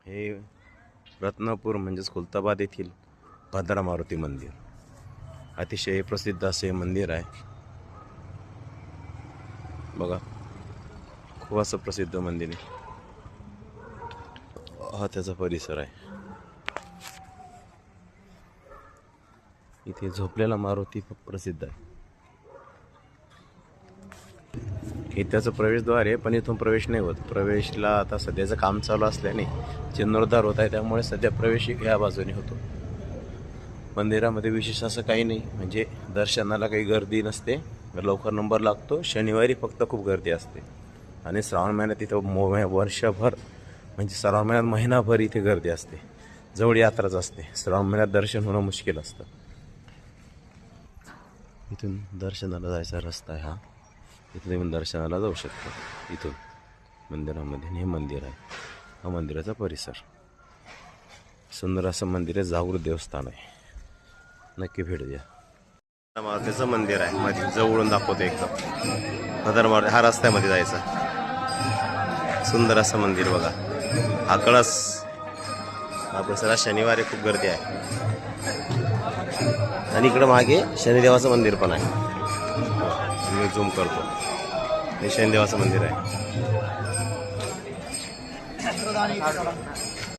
हे रत्नापूर म्हणजेच खुलताबाद येथील भद्रा मारुती मंदिर अतिशय प्रसिद्ध असे मंदिर आहे बघा. खूप असं प्रसिद्ध मंदिर आहे. हा त्याचा परिसर आहे. इथे झोपलेला मारुती खूप प्रसिद्ध आहे. हे त्याचं प्रवेशद्वार आहे, पण इथून प्रवेश नाही होत. प्रवेशला आता सध्याचं काम चालू असल्याने जीर्णोद्धार होत आहे, त्यामुळे सध्या प्रवेश ह्या बाजूने होतो. मंदिरामध्ये विशेष असं काही नाही, म्हणजे दर्शनाला काही गर्दी नसते. लवकर नंबर लागतो. शनिवारी फक्त खूप गर्दी असते आणि श्रावण महिन्यात इथं वर्षभर म्हणजे श्रावण महिन्यात महिनाभर इथे गर्दी असते. जवळ यात्राच असते. श्रावण महिन्यात दर्शन होणं मुश्किल असतं. इथून दर्शनाला जायचा रस्ता आहे हा. इथून तुम्ही दर्शनाला जाऊ शकतो. इथून मंदिरामध्ये हे मंदिर आहे. हा मंदिराचा परिसर सुंदर असं मंदिर आहे. जागृत देवस्थान आहे. नक्की भेट द्या. मारुतीचं मंदिर आहे. मध्ये जवळून दाखवतो एकदम. भद्रा मारुती हा रस्त्यामध्ये जायचा. सुंदर असं मंदिर बघा. हा कळस हा परिसरात शनिवारी खूप गर्दी आहे. आणि इकडं मागे शनिदेवाचं मंदिर पण आहे. मी झूम करतो. हे शनिदेवाचं मंदिर आहे.